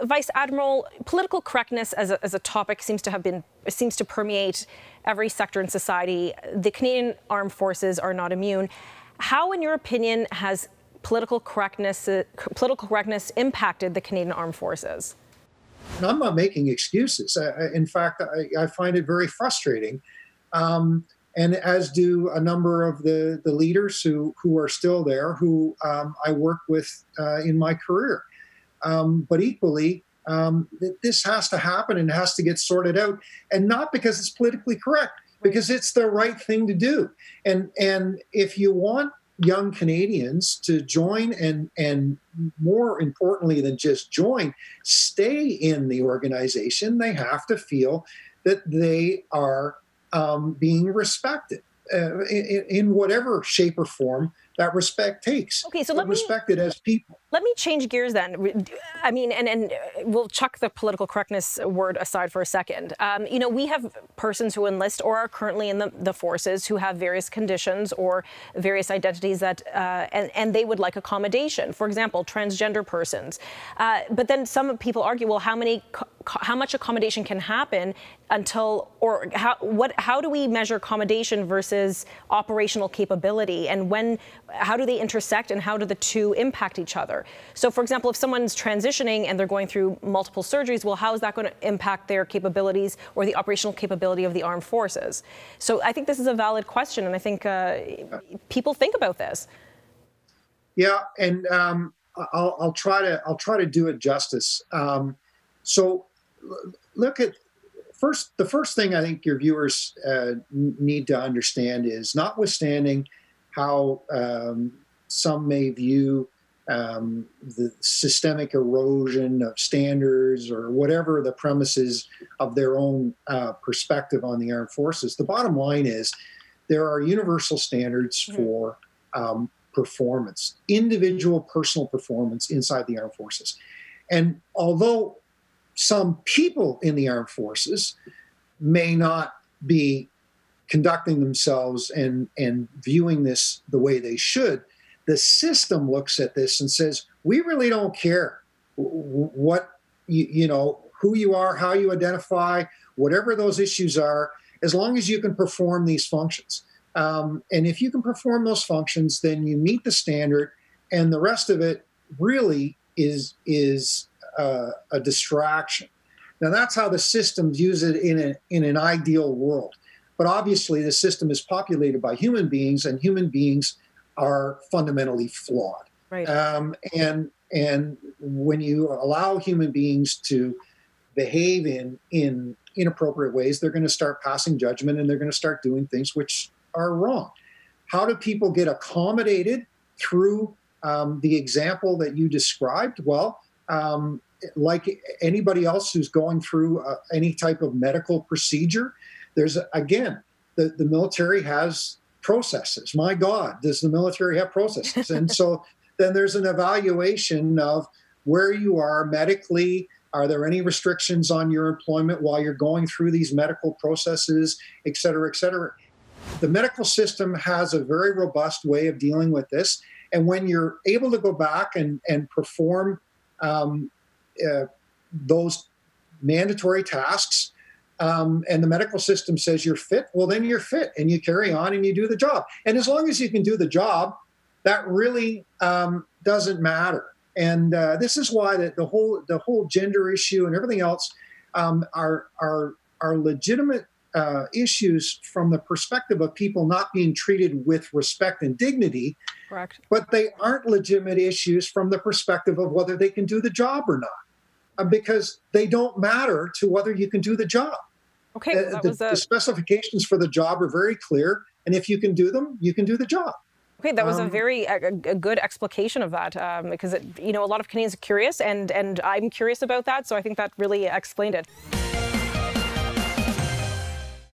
Vice Admiral, political correctness as a topic seems to permeate every sector in society. The Canadian Armed Forces are not immune. How, in your opinion, has political correctness impacted the Canadian Armed Forces? And I'm not making excuses. In fact, I find it very frustrating. And as do a number of the leaders who are still there, who I worked with in my career. But equally, this has to happen and has to get sorted out, and not because it's politically correct, because it's the right thing to do. And if you want young Canadians to join and more importantly than just join, stay in the organization, they have to feel that they are being respected in whatever shape or form that respect takes. Okay, so respected as people. Let me change gears then. I mean, and we'll chuck the political correctness word aside for a second. You know, we have persons who enlist or are currently in the forces who have various conditions or various identities that, and they would like accommodation. For example, transgender persons. But then some people argue, well, how much accommodation can happen until, or how do we measure accommodation versus operational capability, and how do they intersect, and how do the two impact each other? So, for example, if someone's transitioning and they're going through multiple surgeries, well, how is that going to impact their capabilities or the operational capability of the armed forces? So I think this is a valid question, and I think people think about this. Yeah, and I'll try to do it justice. So look at the first thing I think your viewers need to understand is, notwithstanding how some may view the systemic erosion of standards or whatever the premises of their own perspective on the armed forces, the bottom line is there are universal standards for performance, individual personal performance inside the armed forces. And although some people in the armed forces may not be conducting themselves and viewing this the way they should, the system looks at this and says, we really don't care what who you are, how you identify, whatever those issues are, as long as you can perform these functions. And if you can perform those functions, then you meet the standard, and the rest of it really is a distraction. Now, that's how the system views it in an ideal world. But obviously, the system is populated by human beings, and human beings are fundamentally flawed. Right. And when you allow human beings to behave in inappropriate ways, they're going to start passing judgment, and they're going to start doing things which are wrong. How do people get accommodated through the example that you described? Well, like anybody else who's going through any type of medical procedure, there's, again, the military has processes. My God, does the military have processes? And so then there's an evaluation of where you are medically. Are there any restrictions on your employment while you're going through these medical processes, et cetera, et cetera? The medical system has a very robust way of dealing with this. And when you're able to go back and perform those mandatory tasks, and the medical system says you're fit, well, then you're fit, and you carry on and you do the job. And as long as you can do the job, that really doesn't matter. And this is why the whole gender issue and everything else are legitimate issues from the perspective of people not being treated with respect and dignity. Correct. But they aren't legitimate issues from the perspective of whether they can do the job or not, because they don't matter to whether you can do the job. Okay, the specifications for the job are very clear, and if you can do them, you can do the job. Okay, that was a very good explication of that, because a lot of Canadians are curious, and I'm curious about that, so I think that really explained it.